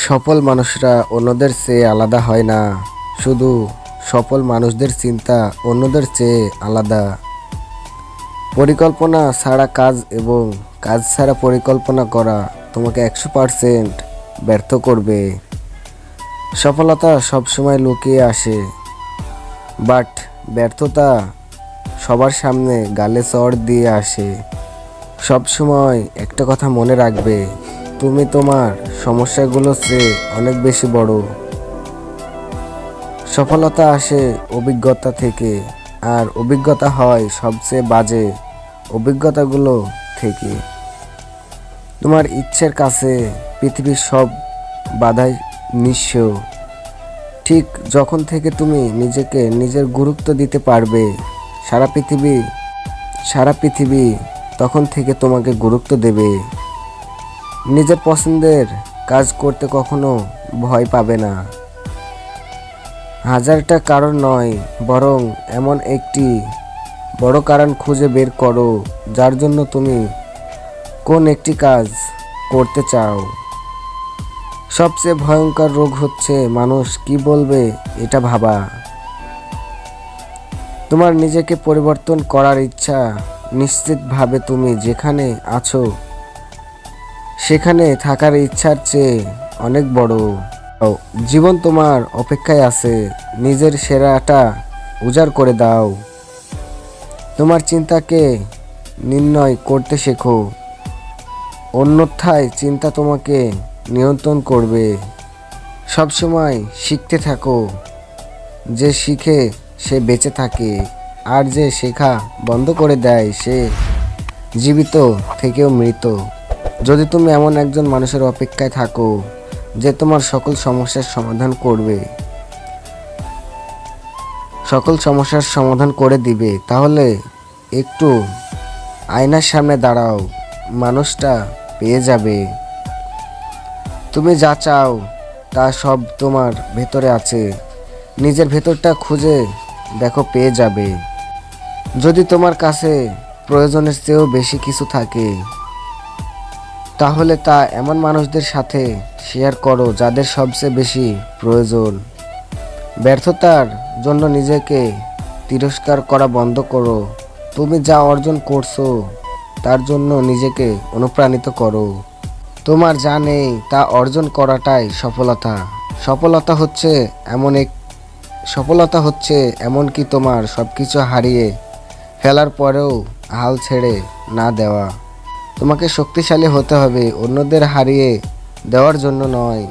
সফল মানুষরা অন্যদের চেয়ে আলাদা হয় না, শুধু সফল মানুষদের চিন্তা অন্যদের চেয়ে আলাদা। পরিকল্পনা ছাড়া কাজ এবং কাজ ছাড়া পরিকল্পনা করা তোমাকে 100% ব্যর্থ করবে। সফলতা সবসময় লুকিয়ে আসে, বাট ব্যর্থতা সবার সামনে গালে চড় দিয়ে আসে। সবসময় একটা কথা মনে রাখবে, তুমি তোমার সমস্যাগুলোর চেয়ে অনেক বেশি বড়। সফলতা আসে অভিজ্ঞতা থেকে, আর অভিজ্ঞতা হয় সবচেয়ে বাজে অভিজ্ঞতাগুলো থেকে। তোমার ইচ্ছের কাছে পৃথিবীর সব বাধাই নিঃস্ব। ঠিক যখন থেকে তুমি নিজেকে নিজের গুরুত্ব দিতে পারবে, সারা পৃথিবী তখন থেকে তোমাকে গুরুত্ব দেবে। নিজের পছন্দের কাজ করতে কখনো ভয় পাবে না। হাজারটা কারণ নয়, বরং এমন একটি বড় কারণ খুঁজে বের করো যার জন্য তুমি কোন একটি কাজ করতে চাও। সবচেয়ে ভয়ঙ্কর রোগ হচ্ছে মানুষ কি বলবে এটা ভাবা। তোমার নিজেকে পরিবর্তন করার ইচ্ছা নিশ্চিতভাবে তুমি যেখানে আছো সেখানে থাকার ইচ্ছার চেয়ে অনেক বড়। জীবন তোমার অপেক্ষায় আছে, নিজের সেরাটা উজাড় করে দাও। তোমার চিন্তাকে নির্ণয় করতে শেখো, অন্যথায় চিন্তা তোমাকে নিয়ন্ত্রণ করবে। সবসময় শিখতে থাকো, যে শিখে সে বেঁচে থাকে, আর যে শেখা বন্ধ করে দেয় সে জীবিত থেকেও মৃত। যদি তুমি এমন একজন মানুষের অপেক্ষায় থাকো যে তোমার সকল সমস্যার সমাধান করে দিবে, তাহলে একটু আয়নার সামনে দাঁড়াও, মানুষটা পেয়ে যাবে। তুমি যা চাও তা সব তোমার ভেতরে আছে, নিজের ভেতরটা খুঁজে দেখো, পেয়ে যাবে। যদি তোমার কাছে প্রয়োজনের চেয়েও বেশি কিছু থাকে, তাহলে তা এমন মানুষদের সাথে শেয়ার করো যাদের সবচেয়ে বেশি প্রয়োজন। ব্যর্থতার জন্য নিজেকে তিরস্কার করা বন্ধ করো। তুমি যা অর্জন করছো তার জন্য নিজেকে অনুপ্রাণিত করো। তোমার যা নেই তা অর্জন করাটাই সফলতা। সফলতা হচ্ছে এমনকি তোমার সবকিছু হারিয়ে ফেলার পরেও হাল ছেড়ে না দেওয়া। তোমাকে শক্তিশালী হতে হবে অন্যদের হারিয়ে দেওয়ার জন্য নয়।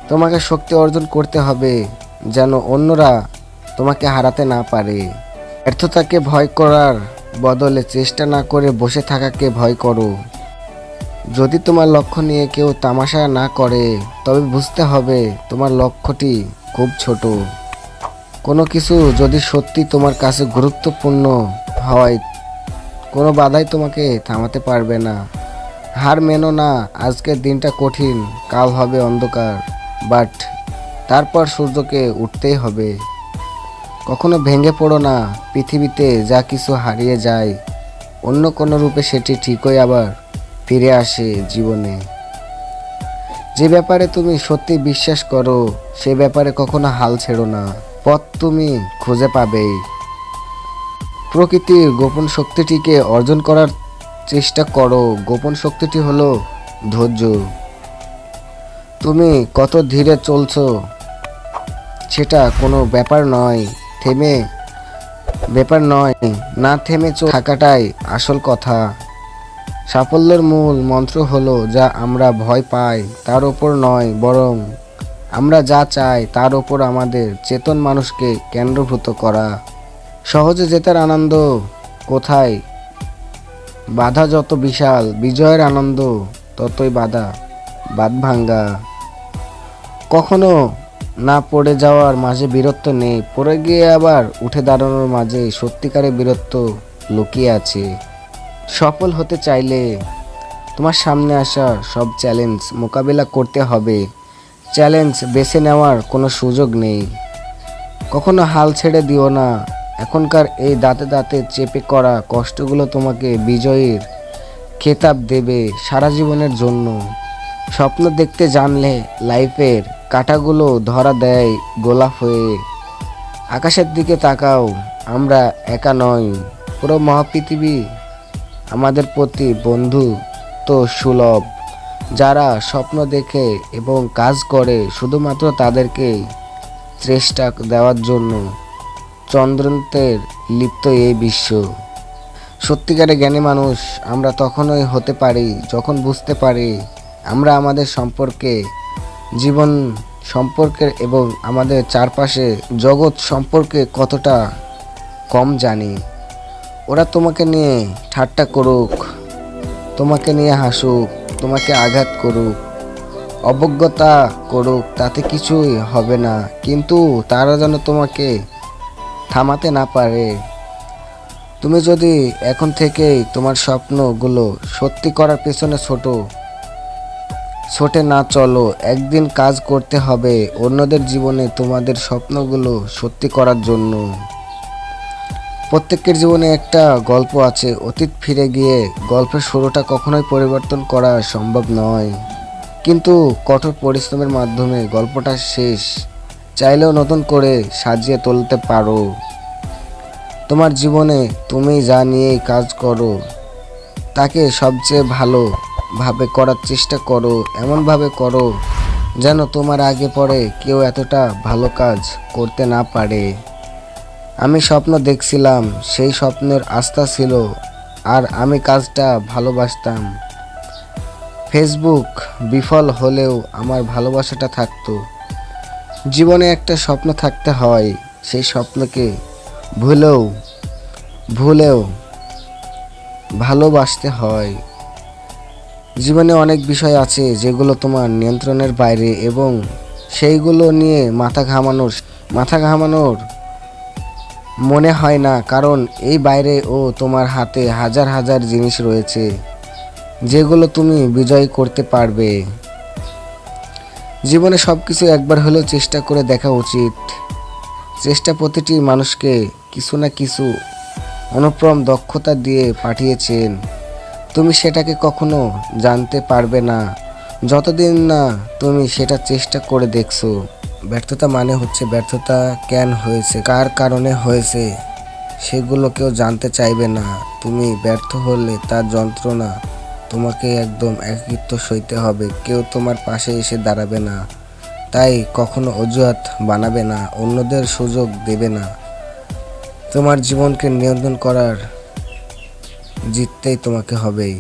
তোমাকে শক্তি অর্জন করতে হবে যেন অন্যরা তোমাকে হারাতে না পারে। ব্যর্থতাকে ভয় করার বদলে চেষ্টা না করে বসে থাকাকে ভয় করো। যদি তোমার লক্ষ্য নিয়ে কেউ তামাশা না করে, তবে বুঝতে হবে তোমার লক্ষ্যটি খুব ছোট। কোনো কিছু যদি সত্যি তোমার কাছে গুরুত্বপূর্ণ হয়, কোনো বাধাই তোমাকে থামাতে পারবে না। হার মেনো না, আজকের দিনটা কঠিন, কাল হবে অন্ধকার, বাট তারপর সূর্যকে উঠতেই হবে। কখনো ভেঙে পড়ো না, পৃথিবীতে যা কিছু হারিয়ে যায় অন্য কোনো রূপে সেটি ঠিকই আবার ফিরে আসে জীবনে। যে ব্যাপারে তুমি সত্যি বিশ্বাস করো সে ব্যাপারে কখনো হাল ছেড়ো না, পথ তুমি খুঁজে পাবেই। প্রকৃতির গোপন শক্তিটিকে অর্জন করার চেষ্টা করো। গোপন শক্তিটি হলো ধৈর্য। তুমি কত ধীরে চলছো সেটা কোনো ব্যাপার নয়, না থেমে থাকাটাই আসল কথা। সাফল্যের মূল মন্ত্র হলো যা আমরা ভয় পাই তার ওপর নয়, বরং আমরা যা চাই তার ওপর আমাদের চেতন মানুষকে কেন্দ্রভূত করা। সহজে জেতার আনন্দ কোথায়? বাধা যত বিশাল, বিজয়ের আনন্দ ততই বাদ ভাঙ্গা। কখনো না পড়ে যাওয়ার মাঝে বীরত্ব নেই, পড়ে গিয়ে আবার উঠে দাঁড়ানোর মাঝে সত্যিকারের বীরত্ব লুকিয়ে আছে। সফল হতে চাইলে তোমার সামনে আসা সব চ্যালেঞ্জ মোকাবেলা করতে হবে। চ্যালেঞ্জ বেছে নেওয়ার কোনো সুযোগ নেই। কখনো হাল ছেড়ে দিও না। এখনকার এই দাঁতে দাঁতে চেপে করা কষ্টগুলো তোমাকে বিজয়ীর খেতাব দেবে সারা জীবনের জন্য। স্বপ্ন দেখতে জানলে লাইফের কাঁটাগুলো ধরা দেয় গোলাপ হয়ে। আকাশের দিকে তাকাও, আমরা একা নই, পুরো মহাপৃথিবী আমাদের প্রতি বন্ধু তো সুলভ। যারা স্বপ্ন দেখে এবং কাজ করে শুধুমাত্র তাদেরকেই চেষ্টা দেওয়ার জন্য চন্দ্রান্তের লিপ্ত এই বিশ্ব। সত্যিকারের জ্ঞানী মানুষ আমরা তখনই হতে পারি যখন বুঝতে পারি আমরা আমাদের সম্পর্কে, জীবন সম্পর্কে এবং আমাদের চারপাশে জগৎ সম্পর্কে কতটা কম জানি। ওরা তোমাকে নিয়ে ঠাট্টা করুক, তোমাকে নিয়ে হাসুক, তোমাকে আঘাত করুক, অবজ্ঞতা করুক, তাতে কিছুই হবে না, কিন্তু তারা যেন তোমাকে থামাতে না পারে। তুমি যদি এখন থেকেই তোমার স্বপ্নগুলো সত্যি করার পেছনে ছোটে না চলো, একদিন কাজ করতে হবে অন্যদের জীবনে তোমাদের স্বপ্নগুলো সত্যি করার জন্য। প্রত্যেকের জীবনে একটা গল্প আছে, অতীত ফিরে গিয়ে গল্পের শুরুটা কখনোই পরিবর্তন করা সম্ভব নয়, কিন্তু কঠোর পরিশ্রমের মাধ্যমে গল্পটা শেষ চাইলেও নতুন করে সাজিয়ে তুলতে পারো। তোমার জীবনে তুমি যা নিয়েই কাজ করো তাকে সবচেয়ে ভালোভাবে করার চেষ্টা করো, এমনভাবে করো যেন তোমার আগে পরে কেউ এতটা ভালো কাজ করতে না পারে। আমি স্বপ্ন দেখছিলাম, সেই স্বপ্নের আস্থা ছিল, আর আমি কাজটা ভালোবাসতাম। ফেসবুক বিফল হলেও আমার ভালোবাসাটা থাকতো। জীবনে একটা স্বপ্ন থাকতে হয়, সেই স্বপ্নকে ভুলেও ভালোবাসতে হয়। জীবনে অনেক বিষয় আছে যেগুলো তোমার নিয়ন্ত্রণের বাইরে এবং সেইগুলো নিয়ে মাথা ঘামানোর মনে হয় না, কারণ এই বাইরে ও তোমার হাতে হাজার হাজার জিনিস রয়েছে যেগুলো তুমি বিজয় করতে পারবে। জীবনে সব কিছু একবার হলেও চেষ্টা করে দেখা উচিত। চেষ্টা প্রতিটি মানুষকে কিছু না কিছু অনুপ্রম দক্ষতা দিয়ে পাঠিয়েছেন। তুমি সেটাকে কখনো জানতে পারবে না যতদিন না তুমি সেটা চেষ্টা করে দেখছো। ব্যর্থতা মানে হচ্ছে ব্যর্থতা কেন হয়েছে, কার কারণে হয়েছে সেগুলো কেউ জানতে চাইবে না। তুমি ব্যর্থ হলে তার যন্ত্রণা তোমাকে একদম একাকিত্ব সইতে হবে, কেউ তোমার পাশে এসে দাঁড়াবে না। তাই কখনো অজুহাত বানাবে না, অন্যদের সুযোগ দেবে না। তোমার জীবনকে নিয়ন্ত্রণ করার জিততেই তোমাকে হবেই।